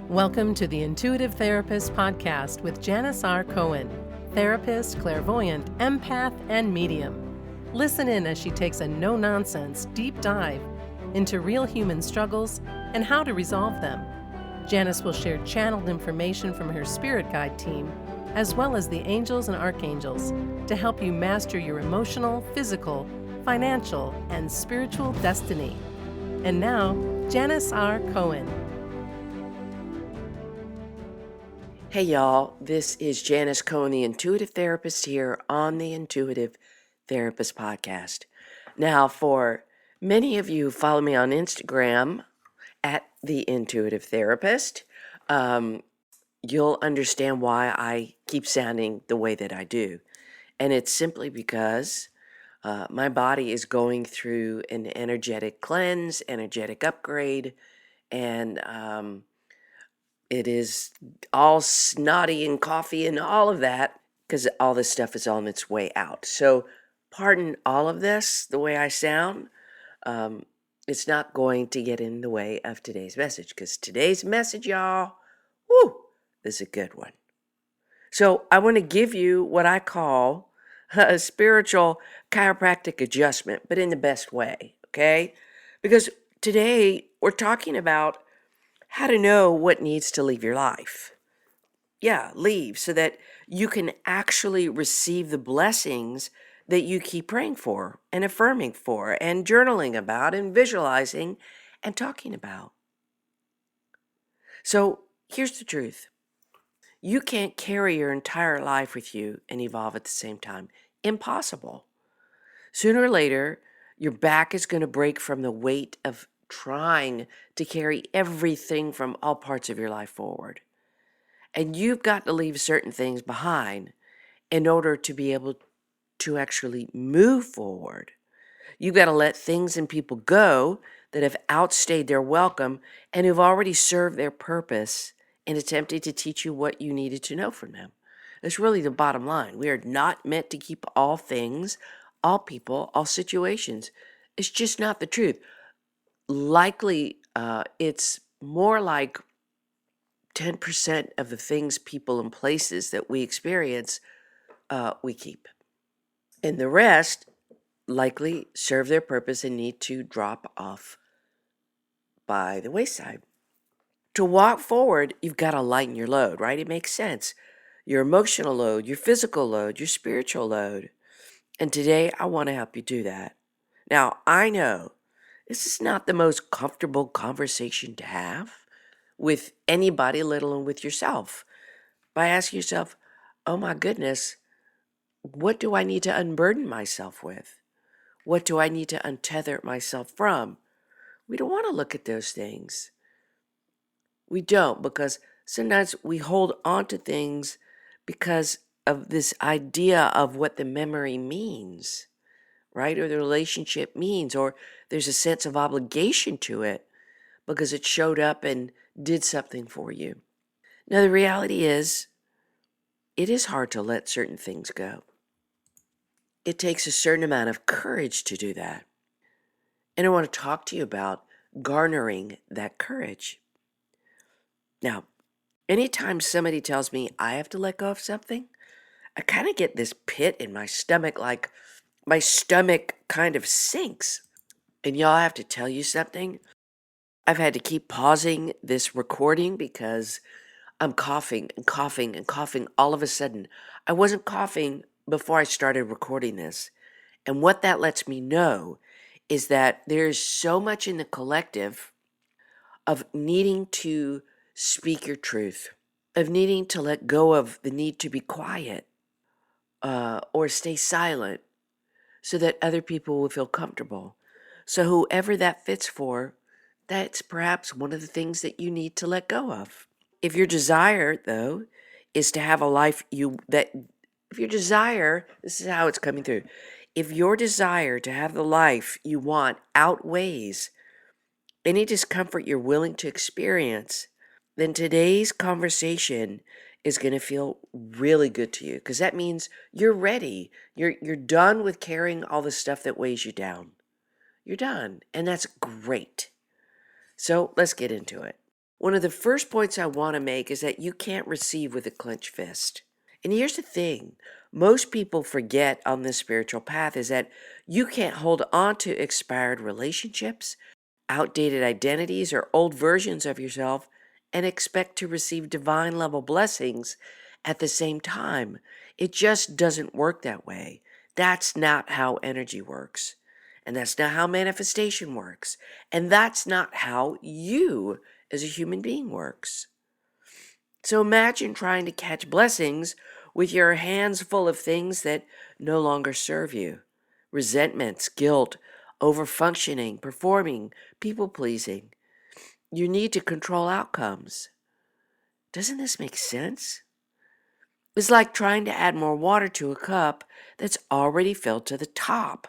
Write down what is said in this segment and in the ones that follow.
Welcome to the Intuitive Therapist Podcast with Janice R. Cohen, therapist, clairvoyant, empath, and medium. Listen in as she takes a no-nonsense deep dive into real human struggles and how to resolve them. Janice will share channeled information from her spirit guide team, as well as the angels and archangels, to help you master your emotional, physical, financial, and spiritual destiny. And now, Janice R. Cohen. Hey y'all, this is Janice Cohen, the Intuitive Therapist here on the Intuitive Therapist Podcast. Now, for many of you who follow me on Instagram at the Intuitive Therapist, you'll understand why I keep sounding the way that I do. And it's simply because my body is going through an energetic cleanse, energetic upgrade, and it is all snotty and coffee and all of that because all this stuff is on its way out. So pardon all of this, the way I sound. It's not going to get in the way of today's message because today's message, y'all, is a good one. So I want to give you what I call a spiritual chiropractic adjustment, but in the best way, okay? Because today we're talking about how to know what needs to leave your life. Yeah, leave so that you can actually receive the blessings that you keep praying for and affirming for and journaling about and visualizing and talking about. So here's the truth. You can't carry your entire life with you and evolve at the same time. Impossible. Sooner or later, your back is going to break from the weight of trying to carry everything from all parts of your life forward. And you've got to leave certain things behind in order to be able to actually move forward. You've got to let things and people go that have outstayed their welcome and who've already served their purpose in attempting to teach you what you needed to know from them. That's really the bottom line. We are not meant to keep all things, all people, all situations. It's just not the truth. Likely, it's more like 10% of the things, people, and places that we experience, we keep. And the rest likely serve their purpose and need to drop off by the wayside. To walk forward, you've got to lighten your load, right? It makes sense. Your emotional load, your physical load, your spiritual load. And today, I want to help you do that. Now, I know this is not the most comfortable conversation to have with anybody, let alone with yourself. By asking yourself, oh my goodness, what do I need to unburden myself with? What do I need to untether myself from? We don't want to look at those things. We don't, because sometimes we hold on to things because of this idea of what the memory means, right? Or the relationship means, or there's a sense of obligation to it because it showed up and did something for you. Now, the reality is, it is hard to let certain things go. It takes a certain amount of courage to do that. And I want to talk to you about garnering that courage. Now, anytime somebody tells me I have to let go of something, I kind of get this pit in my stomach, like my stomach kind of sinks. And y'all, I have to tell you something. I've had to keep pausing this recording because I'm coughing and coughing and coughing all of a sudden. I wasn't coughing before I started recording this. And what that lets me know is that there's so much in the collective of needing to speak your truth, of needing to let go of the need to be quiet or stay silent so that other people will feel comfortable. So whoever that fits for, that's perhaps one of the things that you need to let go of. If your desire, though, is to have a life if your desire, this is how it's coming through. If your desire to have the life you want outweighs any discomfort you're willing to experience, then today's conversation is going to feel really good to you because that means you're ready. You're done with carrying all the stuff that weighs you down. You're done, and that's great. So let's get into it. One of the first points I want to make is that you can't receive with a clenched fist. And here's the thing most people forget on this spiritual path is that you can't hold on to expired relationships, outdated identities, or old versions of yourself and expect to receive divine level blessings at the same time. It just doesn't work that way. That's not how energy works. And that's not how manifestation works. And that's not how you as a human being works. So imagine trying to catch blessings with your hands full of things that no longer serve you. Resentments, guilt, overfunctioning, performing, people pleasing. You need to control outcomes. Doesn't this make sense? It's like trying to add more water to a cup that's already filled to the top.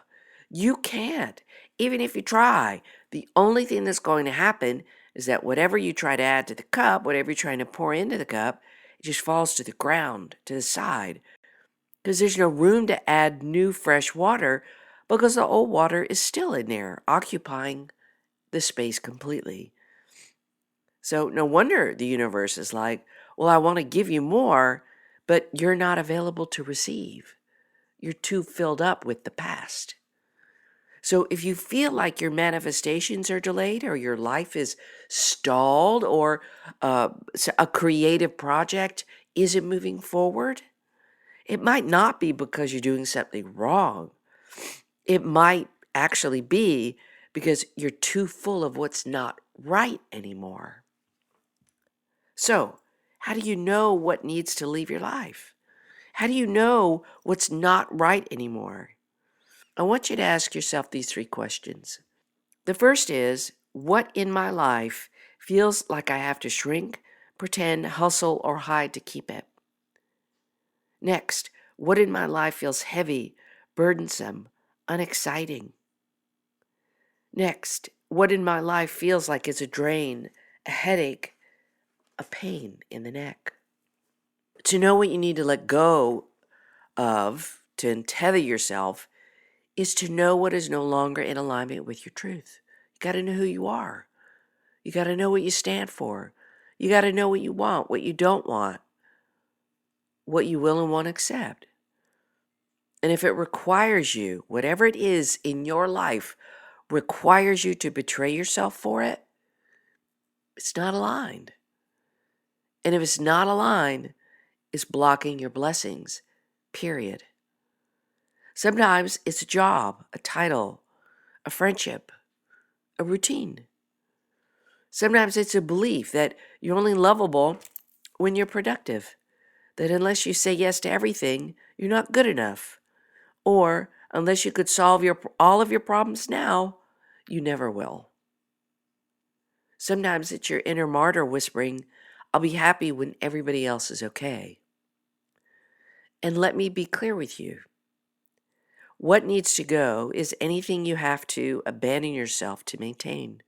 You can't, even if you try. The only thing that's going to happen is that whatever you try to add to the cup, whatever you're trying to pour into the cup, it just falls to the ground, to the side, because there's no room to add new fresh water because the old water is still in there, occupying the space completely. So no wonder the universe is like, well, I want to give you more, but you're not available to receive. You're too filled up with the past. So if you feel like your manifestations are delayed or your life is stalled or a creative project isn't moving forward, it might not be because you're doing something wrong. It might actually be because you're too full of what's not right anymore. So, how do you know what needs to leave your life? How do you know what's not right anymore? I want you to ask yourself these 3 questions. The first is, what in my life feels like I have to shrink, pretend, hustle, or hide to keep it? Next, what in my life feels heavy, burdensome, unexciting? Next, what in my life feels like it's a drain, a headache, a pain in the neck? To know what you need to let go of, to untether yourself, is to know what is no longer in alignment with your truth. You got to know who you are. You got to know what you stand for. You got to know what you want, what you don't want, what you will and won't accept. And if it requires you, whatever it is in your life, requires you to betray yourself for it, it's not aligned. And if it's not aligned, it's blocking your blessings, period. Sometimes it's a job, a title, a friendship, a routine. Sometimes it's a belief that you're only lovable when you're productive, that unless you say yes to everything, you're not good enough. Or unless you could solve all of your problems now, you never will. Sometimes it's your inner martyr whispering, I'll be happy when everybody else is okay. And let me be clear with you. What needs to go is anything you have to abandon yourself to maintain.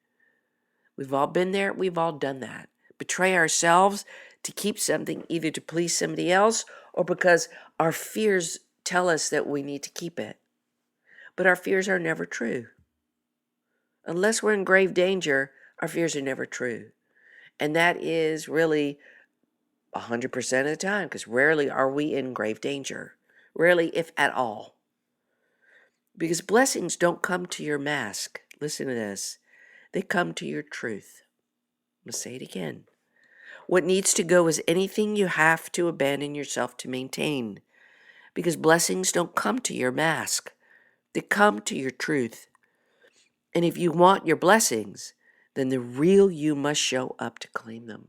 We've all been there. We've all done that. Betray ourselves to keep something, either to please somebody else or because our fears tell us that we need to keep it. But our fears are never true. Unless we're in grave danger, our fears are never true. And that is really 100% of the time, because rarely are we in grave danger. Rarely, if at all. Because blessings don't come to your mask. Listen to this. They come to your truth. I'm going to say it again. What needs to go is anything you have to abandon yourself to maintain. Because blessings don't come to your mask. They come to your truth. And if you want your blessings, then the real you must show up to claim them.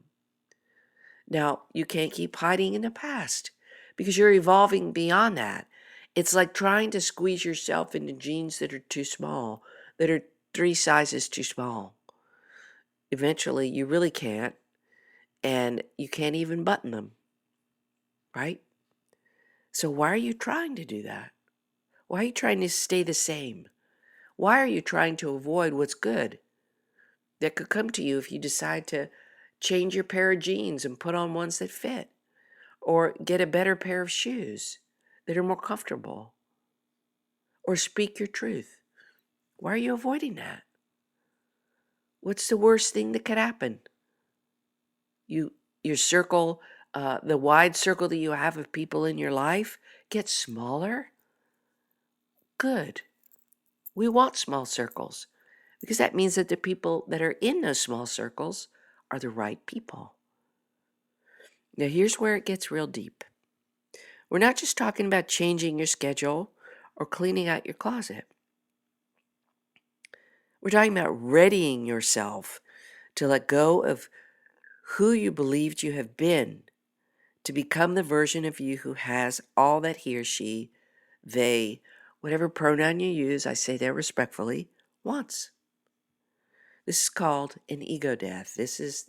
Now, you can't keep hiding in the past because you're evolving beyond that. It's like trying to squeeze yourself into jeans that are too small, that are 3 sizes too small. Eventually, you really can't, and you can't even button them, right? So why are you trying to do that? Why are you trying to stay the same? Why are you trying to avoid what's good that could come to you if you decide to change your pair of jeans and put on ones that fit? Or get a better pair of shoes that are more comfortable? Or speak your truth? Why are you avoiding that? What's the worst thing that could happen? your circle, the wide circle that you have of people in your life gets smaller. Good. We want small circles because that means that the people that are in those small circles are the right people. Now, here's where it gets real deep. We're not just talking about changing your schedule or cleaning out your closet. We're talking about readying yourself to let go of who you believed you have been to become the version of you who has all that he or she, they, whatever pronoun you use, I say that respectfully, wants. This is called an ego death. This is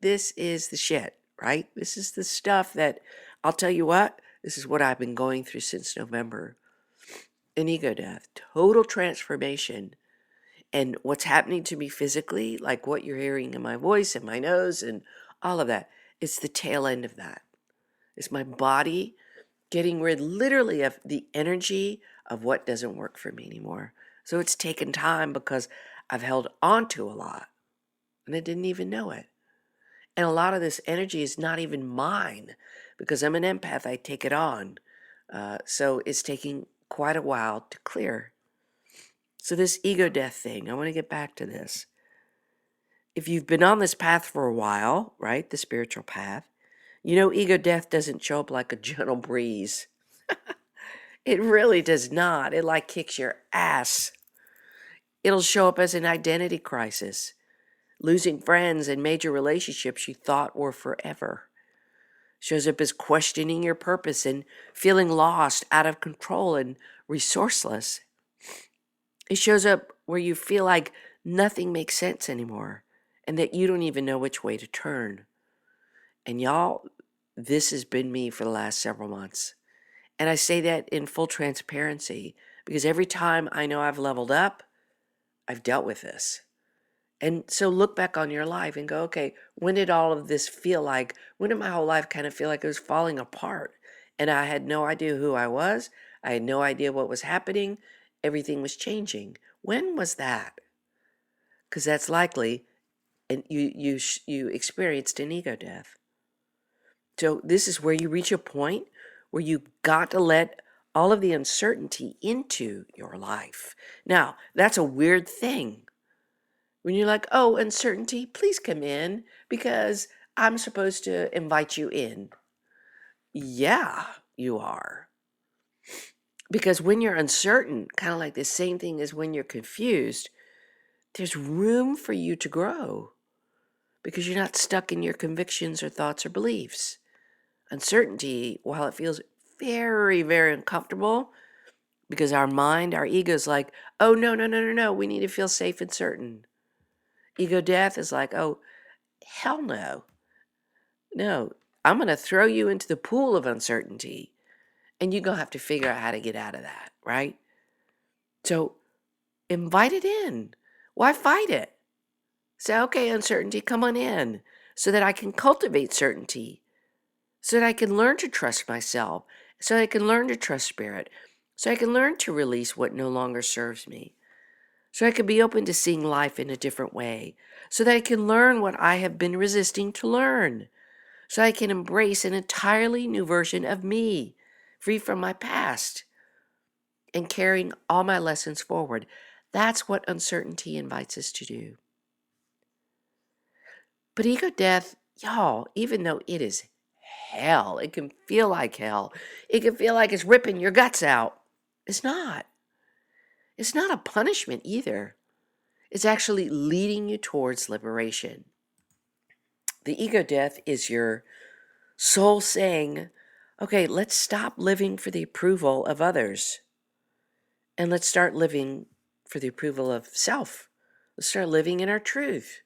the shit, right? This is the stuff that, I'll tell you what, this is what I've been going through since November. An ego death, total transformation. And what's happening to me physically, like what you're hearing in my voice and my nose and all of that, it's the tail end of that. It's my body getting rid literally of the energy of what doesn't work for me anymore. So it's taken time because I've held on to a lot and I didn't even know it. And a lot of this energy is not even mine because I'm an empath. I take it on. So it's taking quite a while to clear. So this ego death thing, I want to get back to this. If you've been on this path for a while, right, the spiritual path, you know ego death doesn't show up like a gentle breeze. It really does not. It like kicks your ass. It'll show up as an identity crisis, losing friends and major relationships you thought were forever. Shows up as questioning your purpose and feeling lost, out of control, and resourceless. It shows up where you feel like nothing makes sense anymore and that you don't even know which way to turn. And y'all, this has been me for the last several months. And I say that in full transparency because every time I know I've leveled up, I've dealt with this. And so look back on your life and go, okay, when did all of this feel like, when did my whole life kind of feel like it was falling apart? And I had no idea who I was. I had no idea what was happening. Everything was changing. When was that? Because that's likely, and you experienced an ego death. So this is where you reach a point where you got to let all of the uncertainty into your life. Now, that's a weird thing. When you're like, oh, uncertainty, please come in because I'm supposed to invite you in. Yeah, you are. Because when you're uncertain, kind of like the same thing as when you're confused, there's room for you to grow because you're not stuck in your convictions or thoughts or beliefs. Uncertainty, while it feels very, very uncomfortable, because our mind, our ego is like, oh, no, no, no, no, no, we need to feel safe and certain. Ego death is like, oh, hell no. No, I'm going to throw you into the pool of uncertainty and you're going to have to figure out how to get out of that, right? So invite it in. Why fight it? Say, okay, uncertainty, come on in so that I can cultivate certainty, so that I can learn to trust myself, so that I can learn to trust spirit, so I can learn to release what no longer serves me, so I can be open to seeing life in a different way, so that I can learn what I have been resisting to learn, so I can embrace an entirely new version of me, free from my past, and carrying all my lessons forward. That's what uncertainty invites us to do. But ego death, y'all, even though it is hell, it can feel like hell. It can feel like it's ripping your guts out. It's not. It's not a punishment either. It's actually leading you towards liberation. The ego death is your soul saying, okay, let's stop living for the approval of others and let's start living for the approval of self. Let's start living in our truth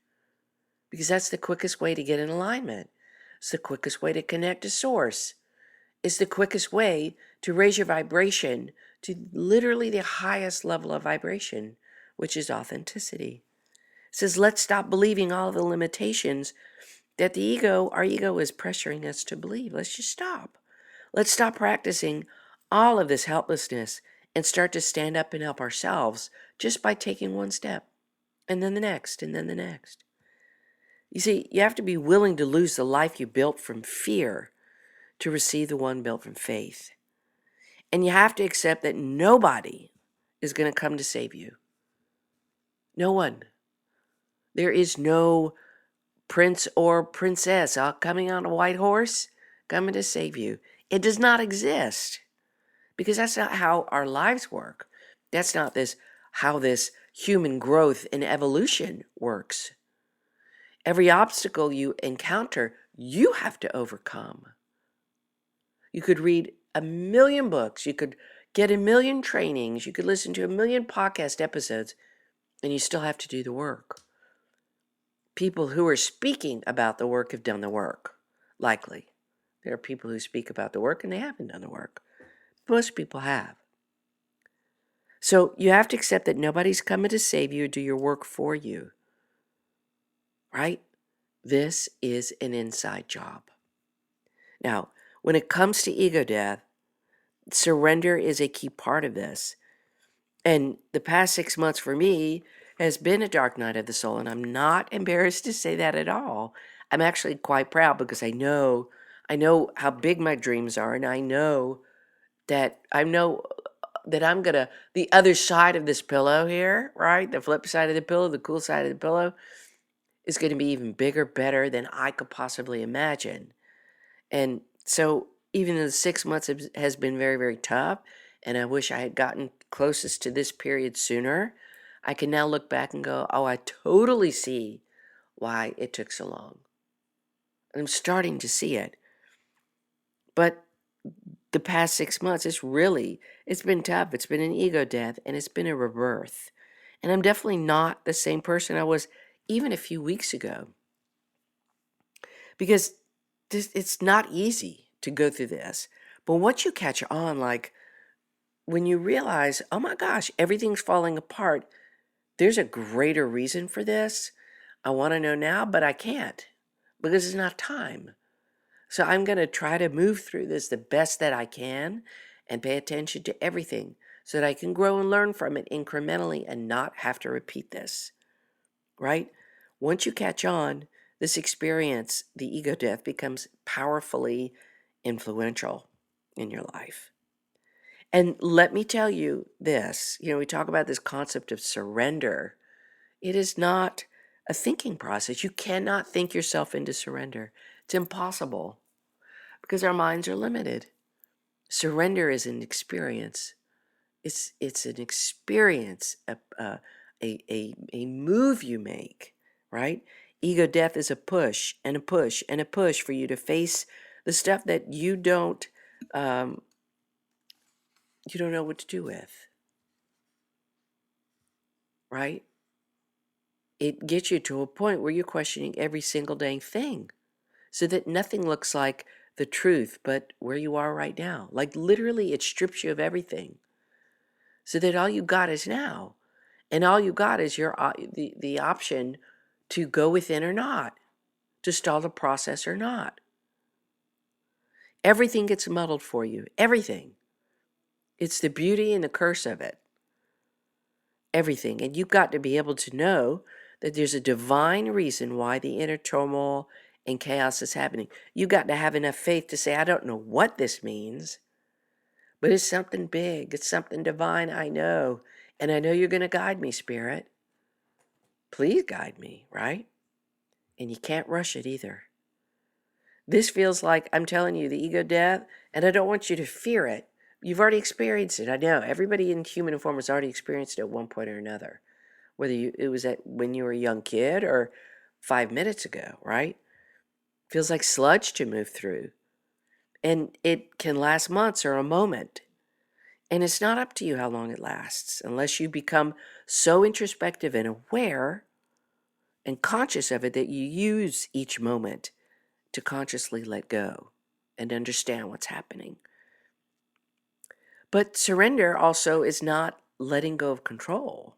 because that's the quickest way to get in alignment. It's the quickest way to connect to source. It's the quickest way to raise your vibration to literally the highest level of vibration, which is authenticity. It says, let's stop believing all the limitations that our ego is pressuring us to believe. Let's just stop. Let's stop practicing all of this helplessness and start to stand up and help ourselves just by taking one step and then the next and then the next. You see, you have to be willing to lose the life you built from fear to receive the one built from faith. And you have to accept that nobody is going to come to save you. No one. There is no prince or princess coming on a white horse coming to save you. It does not exist, because that's not how our lives work. That's not how this human growth and evolution works. Every obstacle you encounter, you have to overcome. You could read a million books, you could get a million trainings, you could listen to a million podcast episodes, and you still have to do the work. People who are speaking about the work have done the work, likely. There are people who speak about the work and they haven't done the work. Most people have. So you have to accept that nobody's coming to save you or do your work for you. Right? This is an inside job. Now, when it comes to ego death, surrender is a key part of this. And the past 6 months for me has been a dark night of the soul, and I'm not embarrassed to say that at all. I'm actually quite proud, because I know how big my dreams are, and I know that I'm gonna, the other side of this pillow here, right? The flip side of the pillow, the cool side of the pillow, is going to be even bigger, better than I could possibly imagine. And so even though the 6 months has been very, very tough, and I wish I had gotten closest to this period sooner, I can now look back and go, oh, I totally see why it took so long. And I'm starting to see it. But the past 6 months, it's been tough. It's been an ego death, and it's been a rebirth. And I'm definitely not the same person I was even a few weeks ago. Because it's not easy to go through this. But once you catch on, like when you realize, oh my gosh, everything's falling apart, there's a greater reason for this. I want to know now, but I can't, because it's not time. So I'm going to try to move through this the best that I can and pay attention to everything so that I can grow and learn from it incrementally and not have to repeat this, right? Once you catch on, this experience, the ego death, becomes powerfully influential in your life. And let me tell you this, we talk about this concept of surrender. It is not a thinking process. You cannot think yourself into surrender. It's impossible, because our minds are limited. Surrender is an experience. It's an experience, a move you make, right? Ego death is a push and a push and a push for you to face the stuff that you don't know what to do with, right? It gets you to a point where you're questioning every single dang thing, so that nothing looks like the truth but where you are right now. Like literally, it strips you of everything, so that all you got is now. And all you got is the option to go within or not, to stall the process or not. Everything gets muddled for you. Everything. It's the beauty and the curse of it. Everything. And you've got to be able to know that there's a divine reason why the inner turmoil and chaos is happening. You've got to have enough faith to say, I don't know what this means, but it's something big. It's something divine, I know. And I know you're going to guide me, Spirit. Please guide me, right? And you can't rush it either. This feels like, I'm telling you, the ego death, and I don't want you to fear it. You've already experienced it. I know. Everybody in human form has already experienced it at one point or another. Whether it was when you were a young kid or 5 minutes ago, right? Feels like sludge to move through. And it can last months or a moment. And it's not up to you how long it lasts, unless you become so introspective and aware and conscious of it that you use each moment to consciously let go and understand what's happening. But surrender also is not letting go of control.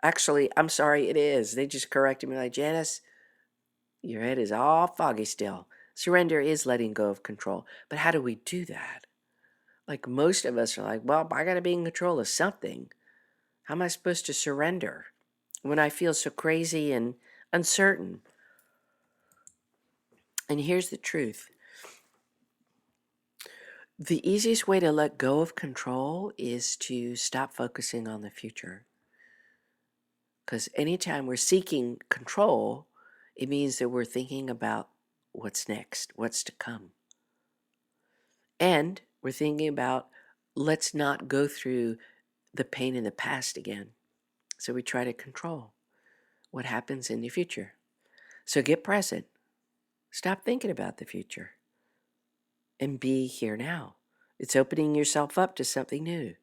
Actually, I'm sorry, it is. They just corrected me like, Janice, your head is all foggy still. Surrender is letting go of control. But how do we do that? Like most of us are like, well, I got to be in control of something. How am I supposed to surrender when I feel so crazy and uncertain. And here's the truth. The easiest way to let go of control is to stop focusing on the future. Because anytime we're seeking control, it means that we're thinking about what's next, what's to come. And we're thinking about, let's not go through the pain in the past again. So we try to control what happens in the future. So get present. Stop thinking about the future and be here now. It's opening yourself up to something new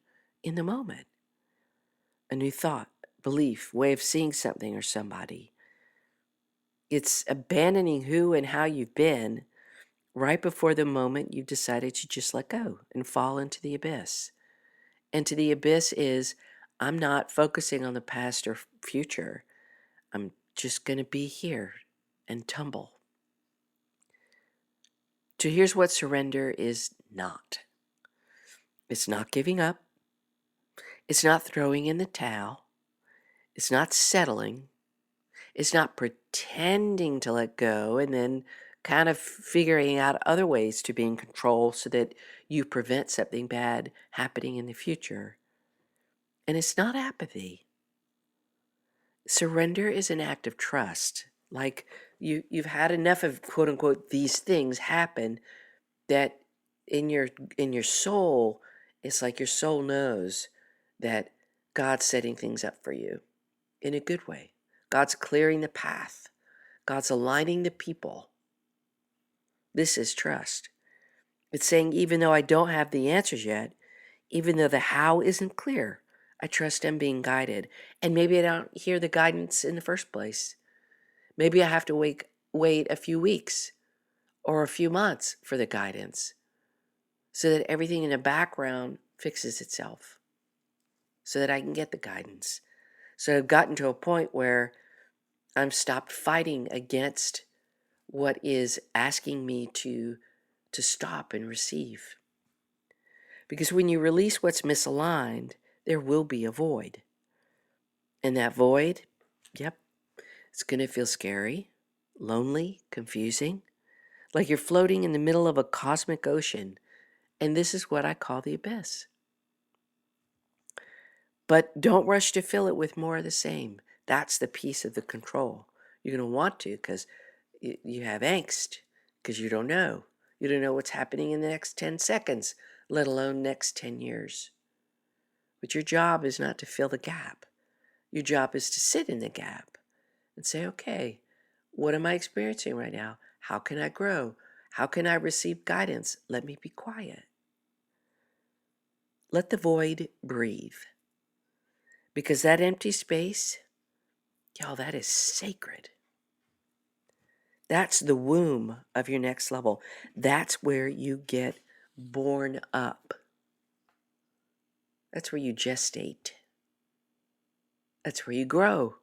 in the moment. A new thought, belief, way of seeing something or somebody. It's abandoning who and how you've been right before the moment you've decided to just let go and fall into the abyss. And to the abyss is, I'm not focusing on the past or future. I'm just going to be here and tumble. So here's what surrender is not. It's not giving up. It's not throwing in the towel. It's not settling. It's not pretending to let go and then kind of figuring out other ways to be in control so that you prevent something bad happening in the future. And it's not apathy. Surrender is an act of trust. Like you've had enough of quote unquote these things happen that in your soul, it's like your soul knows that God's setting things up for you in a good way. God's clearing the path. God's aligning the people. This is trust. It's saying, even though I don't have the answers yet, even though the how isn't clear, I trust I'm being guided. And maybe I don't hear the guidance in the first place. Maybe I have to wait a few weeks or a few months for the guidance so that everything in the background fixes itself, so that I can get the guidance. So I've gotten to a point where I'm stopped fighting against what is asking me to stop and receive. Because when you release what's misaligned, there will be a void. And that void, yep, it's going to feel scary, lonely, confusing, like you're floating in the middle of a cosmic ocean. And this is what I call the abyss. But don't rush to fill it with more of the same. That's the piece of the control. You're going to want to because you have angst, because you don't know. You don't know what's happening in the next 10 seconds, let alone next 10 years. But your job is not to fill the gap. Your job is to sit in the gap and say, okay, what am I experiencing right now? How can I grow? How can I receive guidance? Let me be quiet. Let the void breathe. Because that empty space, y'all, that is sacred. That's the womb of your next level. That's where you get born up. That's where you gestate. That's where you grow.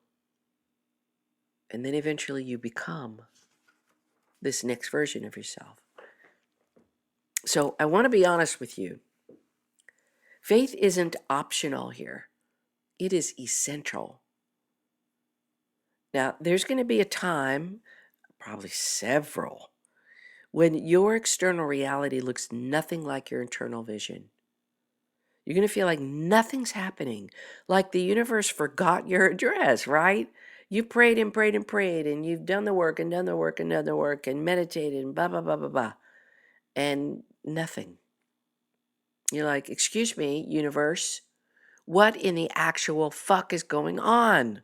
And then eventually you become this next version of yourself. So I want to be honest with you. Faith isn't optional here. It is essential. Now, there's going to be a time, probably several, when your external reality looks nothing like your internal vision. You're going to feel like nothing's happening, like the universe forgot your address, right? You prayed and prayed and prayed, and you've done the work and done the work and done the work and meditated and blah, blah, blah, blah, blah, and nothing. You're like, excuse me, universe, what in the actual fuck is going on?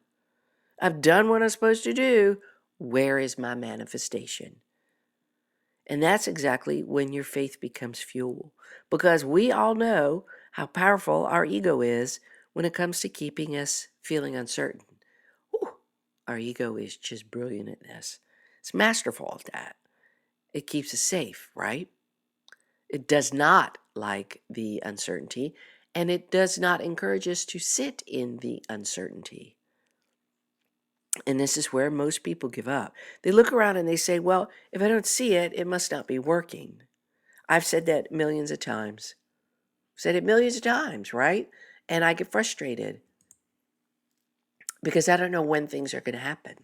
I've done what I'm supposed to do. Where is my manifestation? And that's exactly when your faith becomes fuel. Because we all know how powerful our ego is when it comes to keeping us feeling uncertain. Ooh, our ego is just brilliant at this. It's masterful at that. It keeps us safe, right? It does not like the uncertainty, and it does not encourage us to sit in the uncertainty. And this is where most people give up. They look around and they say, well, if I don't see it, it must not be working. I've said that millions of times. Said it millions of times, right? And I get frustrated because I don't know when things are going to happen.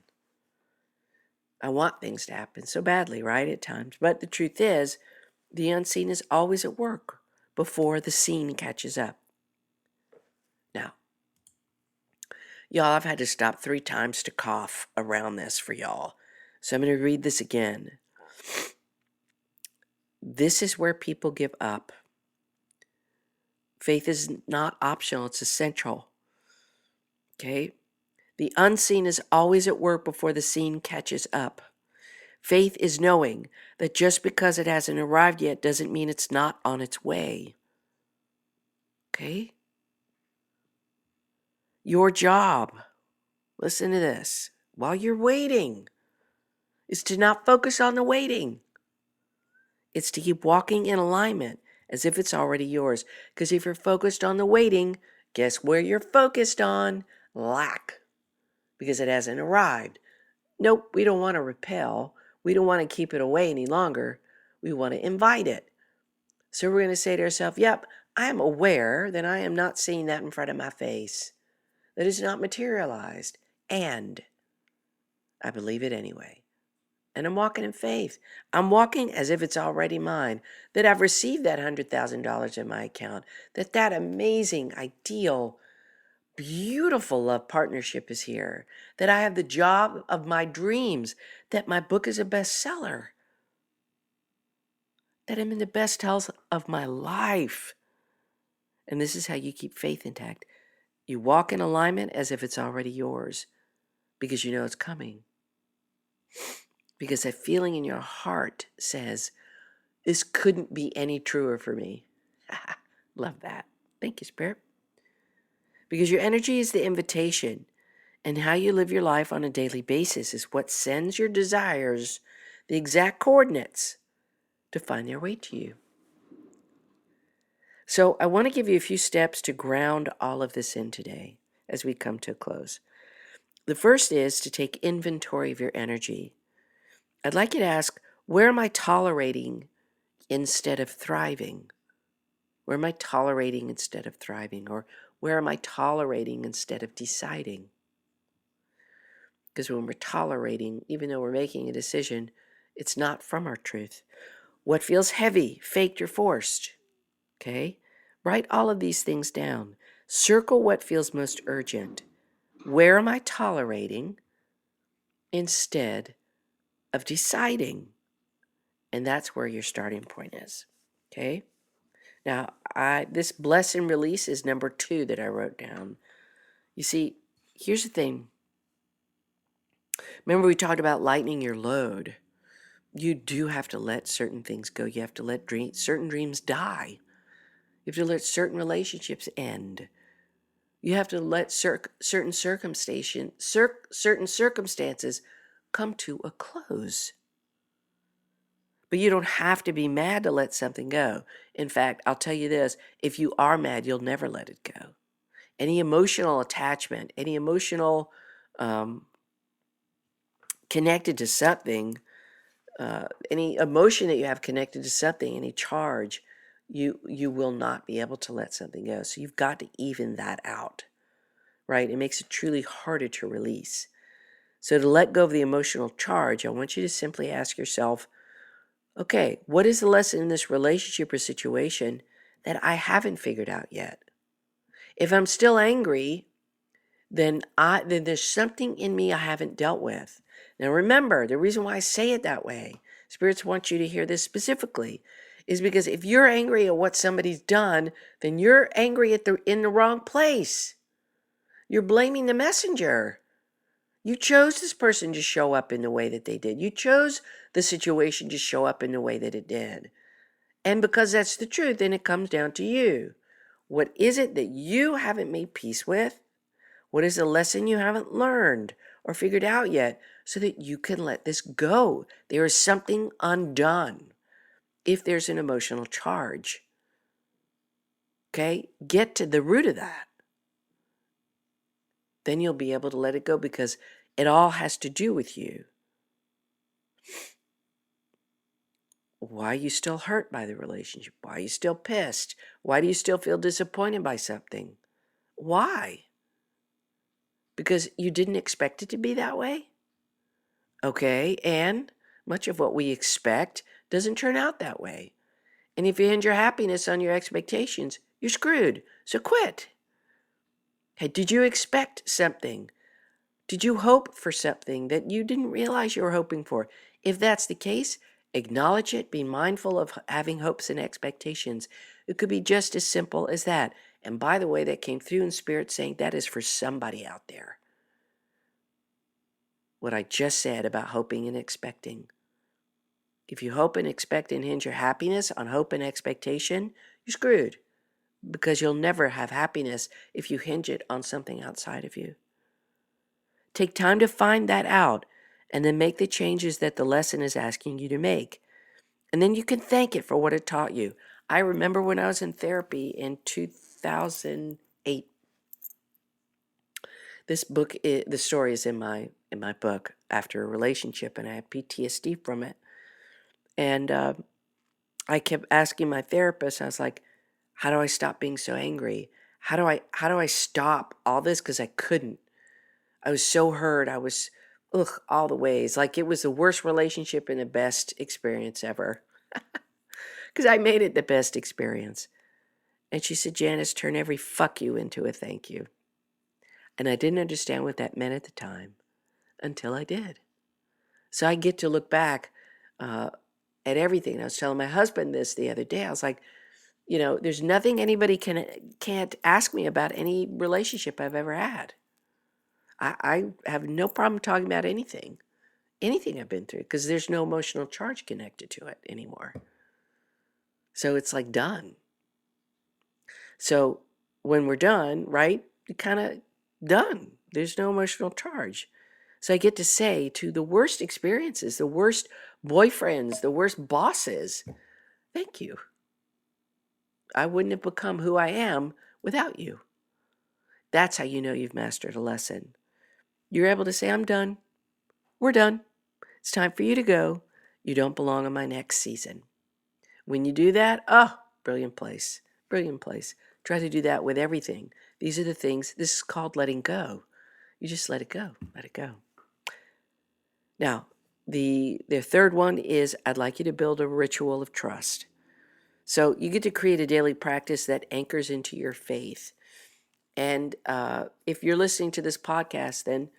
I want things to happen so badly, right, at times. But the truth is, the unseen is always at work before the seen catches up. Now, y'all, I've had to stop 3 times to cough around this for y'all. So I'm going to read this again. This is where people give up. Faith is not optional, it's essential. Okay? The unseen is always at work before the seen catches up. Faith is knowing that just because it hasn't arrived yet doesn't mean it's not on its way. Okay? Your job, listen to this, while you're waiting, is to not focus on the waiting. It's to keep walking in alignment as if it's already yours. Because if you're focused on the waiting, guess where you're focused on? Lack. Because it hasn't arrived. Nope, we don't want to repel. We don't want to keep it away any longer. We want to invite it. So we're going to say to ourselves, yep, I am aware that I am not seeing that in front of my face. That is not materialized. And I believe it anyway. And I'm walking in faith. I'm walking as if it's already mine, that I've received that $100,000 in my account, that amazing, ideal, beautiful love partnership is here, that I have the job of my dreams, that my book is a bestseller, that I'm in the best health of my life. And this is how you keep faith intact. You walk in alignment as if it's already yours because you know it's coming. Because that feeling in your heart says, this couldn't be any truer for me. Love that. Thank you, Spirit. Because your energy is the invitation, and how you live your life on a daily basis is what sends your desires the exact coordinates to find their way to you. So I want to give you a few steps to ground all of this in today as we come to a close. The first is to take inventory of your energy. I'd like you to ask, where am I tolerating instead of thriving? Where am I tolerating instead of thriving? Or where am I tolerating instead of deciding? Because when we're tolerating, even though we're making a decision, it's not from our truth. What feels heavy, faked, or forced? Okay? Write all of these things down. Circle what feels most urgent. Where am I tolerating instead of deciding? And that's where your starting point is. Okay? Now, this bless and release is number 2 that I wrote down. You see, here's the thing. Remember we talked about lightening your load. You do have to let certain things go. You have to let certain dreams die. You have to let certain relationships end. You have to let certain circumstances come to a close. But you don't have to be mad to let something go. In fact, I'll tell you this, if you are mad, you'll never let it go. Any emotional attachment, any emotional connected to something, any emotion that you have connected to something, any charge, you will not be able to let something go. So you've got to even that out, right? It makes it truly harder to release. So to let go of the emotional charge, I want you to simply ask yourself, okay, what is the lesson in this relationship or situation that I haven't figured out yet? If I'm still angry, then there's something in me I haven't dealt with. Now remember, the reason why I say it that way, spirits want you to hear this specifically, is because if you're angry at what somebody's done, then you're angry in the wrong place. You're blaming the messenger. You chose this person to show up in the way that they did. You chose the situation to show up in the way that it did. And because that's the truth, then it comes down to you. What is it that you haven't made peace with? What is the lesson you haven't learned or figured out yet so that you can let this go? There is something undone if there's an emotional charge. Okay? Get to the root of that. Then you'll be able to let it go because it all has to do with you. Why are you still hurt by the relationship? Why are you still pissed? Why do you still feel disappointed by something? Why? Because you didn't expect it to be that way? Okay? And much of what we expect doesn't turn out that way. And if you hinge your happiness on your expectations, you're screwed. So quit. Hey, did you expect something? Did you hope for something that you didn't realize you were hoping for? If that's the case, acknowledge it. Be mindful of having hopes and expectations. It could be just as simple as that. And by the way, that came through in spirit saying that is for somebody out there. What I just said about hoping and expecting. If you hope and expect and hinge your happiness on hope and expectation, you're screwed because you'll never have happiness if you hinge it on something outside of you. Take time to find that out and then make the changes that the lesson is asking you to make. And then you can thank it for what it taught you. I remember when I was in therapy in 2008. This book, the story is in my book after a relationship, and I had PTSD from it. And I kept asking my therapist, I was like, how do I stop being so angry? How do I stop all this? Because I couldn't. I was so hurt. I was, all the ways. Like it was the worst relationship and the best experience ever. Because I made it the best experience. And she said, Janice, turn every fuck you into a thank you. And I didn't understand what that meant at the time until I did. So I get to look back at everything. I was telling my husband this the other day. I was like, there's nothing anybody can't ask me about any relationship I've ever had. I have no problem talking about anything I've been through because there's no emotional charge connected to it anymore. So it's like done. So when we're done, right, you're kind of done. There's no emotional charge. So I get to say to the worst experiences, the worst boyfriends, the worst bosses, thank you. I wouldn't have become who I am without you. That's how you know you've mastered a lesson. You're able to say, I'm done. We're done. It's time for you to go. You don't belong in my next season. When you do that, brilliant place. Brilliant place. Try to do that with everything. These are the things, this is called letting go. You just let it go. Let it go. Now, the third one is I'd like you to build a ritual of trust. So you get to create a daily practice that anchors into your faith. And if you're listening to this podcast, then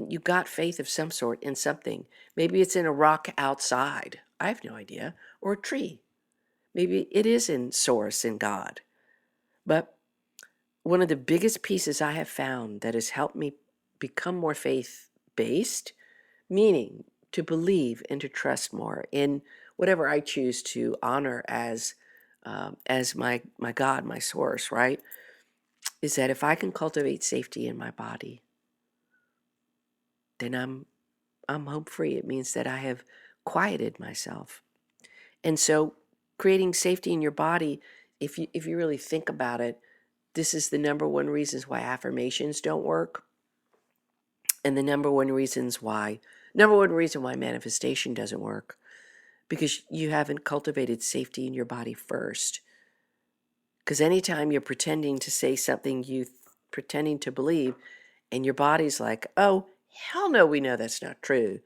you got faith of some sort in something. Maybe it's in a rock outside. I have no idea. Or a tree. Maybe it is in source, in God. But one of the biggest pieces I have found that has helped me become more faith-based, meaning to believe and to trust more in whatever I choose to honor as my God, my source, right? Is that if I can cultivate safety in my body, then I'm home free. It means that I have quieted myself. And so creating safety in your body, if you really think about it, this is the number one reasons why affirmations don't work. And the number one reason why manifestation doesn't work. Because you haven't cultivated safety in your body first. Because anytime you're pretending to say something pretending to believe, and your body's like, oh, hell no, we know that's not true,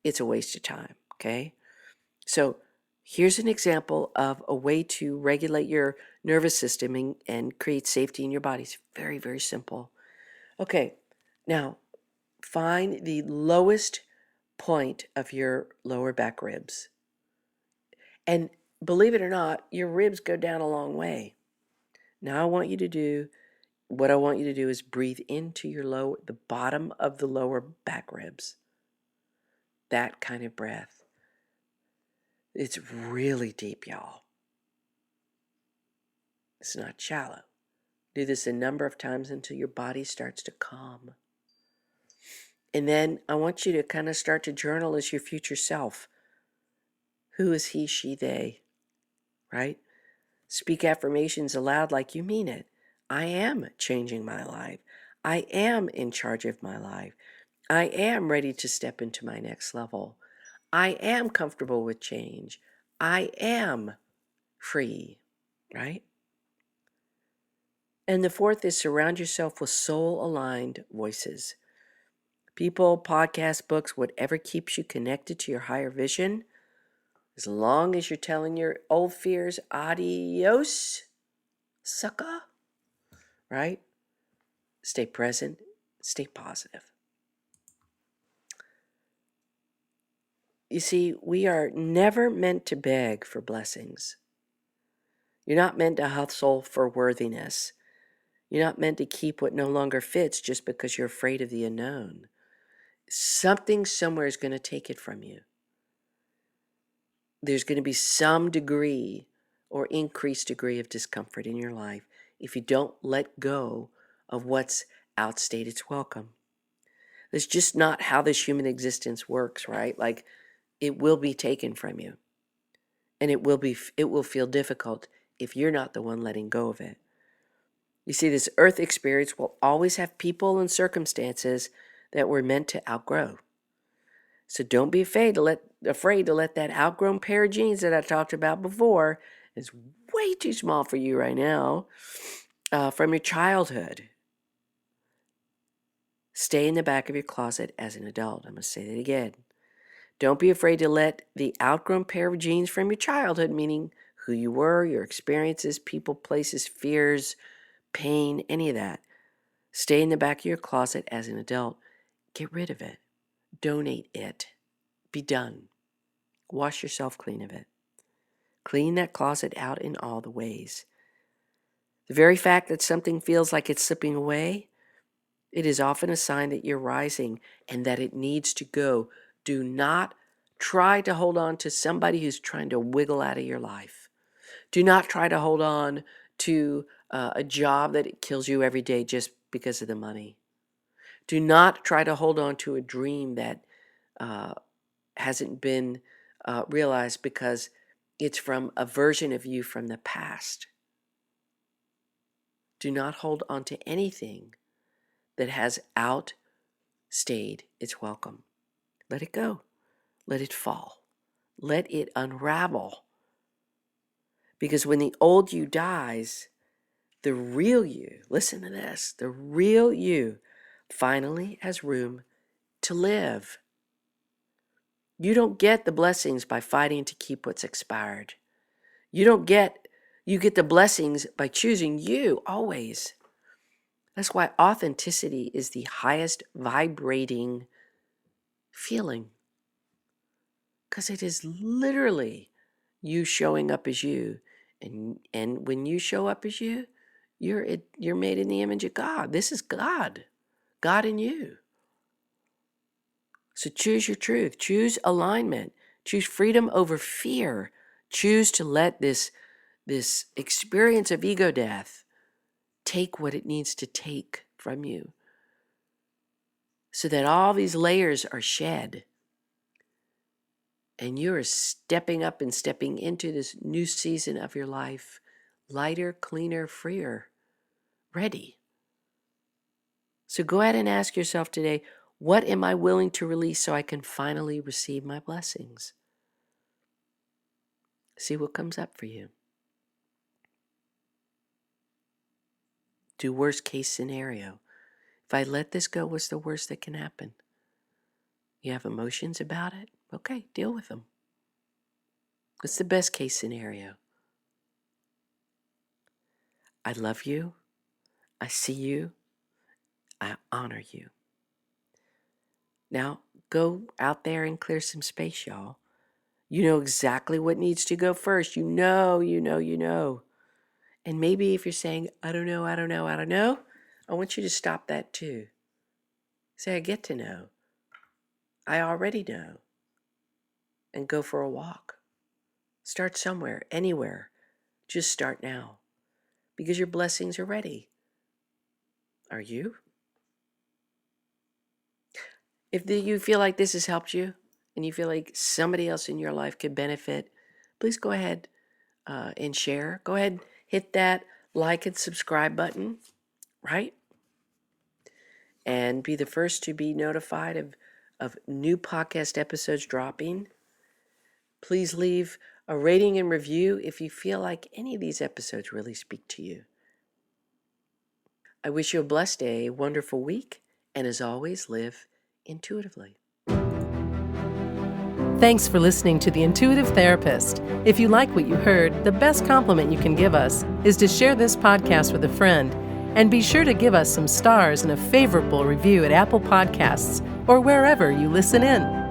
it's a waste of time, okay? So here's an example of a way to regulate your nervous system and create safety in your body. It's very, very simple. Okay, now find the lowest point of your lower back ribs. And believe it or not, your ribs go down a long way. Now what I want you to do is breathe into the bottom of the lower back ribs. That kind of breath. It's really deep, y'all. It's not shallow. Do this a number of times until your body starts to calm. And then I want you to kind of start to journal as your future self. Who is he, she, they? Right? Speak affirmations aloud like you mean it. I am changing my life. I am in charge of my life. I am ready to step into my next level. I am comfortable with change. I am free, right? And the fourth is surround yourself with soul-aligned voices. People, podcasts, books, whatever keeps you connected to your higher vision, as long as you're telling your old fears, adios, sucker, right? Stay present, stay positive. You see, we are never meant to beg for blessings. You're not meant to hustle for worthiness. You're not meant to keep what no longer fits just because you're afraid of the unknown. Something somewhere is going to take it from you. There's going to be some degree or increased degree of discomfort in your life if you don't let go of what's outstayed its welcome. That's just not how this human existence works, right? Like, it will be taken from you, and it will feel difficult if you're not the one letting go of it. You see, this earth experience will always have people and circumstances that we're meant to outgrow. So don't be afraid to let that outgrown pair of jeans that I talked about before, is way too small for you right now, from your childhood, stay in the back of your closet as an adult. I'm going to say that again. Don't be afraid to let the outgrown pair of jeans from your childhood, meaning who you were, your experiences, people, places, fears, pain, any of that, stay in the back of your closet as an adult. Get rid of it. Donate it. Be done. Wash yourself clean of it. Clean that closet out in all the ways. The very fact that something feels like it's slipping away, it is often a sign that you're rising and that it needs to go. Do not try to hold on to somebody who's trying to wiggle out of your life. Do not try to hold on to a job that kills you every day just because of the money. Do not try to hold on to a dream that hasn't been realized because it's from a version of you from the past. Do not hold on to anything that has outstayed its welcome. Let it go. Let it fall. Let it unravel. Because when the old you dies, the real you, listen to this, the real you finally has room to live. You don't get the blessings by fighting to keep what's expired. You get the blessings by choosing you always. That's why authenticity is the highest vibrating feeling. Because it is literally you showing up as you. And when you show up as you, you're made in the image of God. This is God. God in you. So choose your truth. Choose alignment. Choose freedom over fear. Choose to let this experience of ego death take what it needs to take from you so that all these layers are shed and you're stepping up and stepping into this new season of your life, lighter, cleaner, freer, ready. So go ahead and ask yourself today, what am I willing to release so I can finally receive my blessings? See what comes up for you. Do worst case scenario. If I let this go, what's the worst that can happen? You have emotions about it? Okay, deal with them. What's the best case scenario? I love you. I see you. I honor you. Now, go out there and clear some space, y'all. You know exactly what needs to go first. You know. And maybe if you're saying, I don't know, I want you to stop that too. Say, I get to know. I already know. And go for a walk. Start somewhere, anywhere. Just start now. Because your blessings are ready. Are you? If you feel like this has helped you and you feel like somebody else in your life could benefit, please go ahead and share. Go ahead, hit that like and subscribe button, right? And be the first to be notified of new podcast episodes dropping. Please leave a rating and review if you feel like any of these episodes really speak to you. I wish you a blessed day, a wonderful week, and as always, live intuitively. Thanks for listening to The Intuitive Therapist. If you like what you heard, the best compliment you can give us is to share this podcast with a friend. And be sure to give us some stars and a favorable review at Apple Podcasts or wherever you listen in.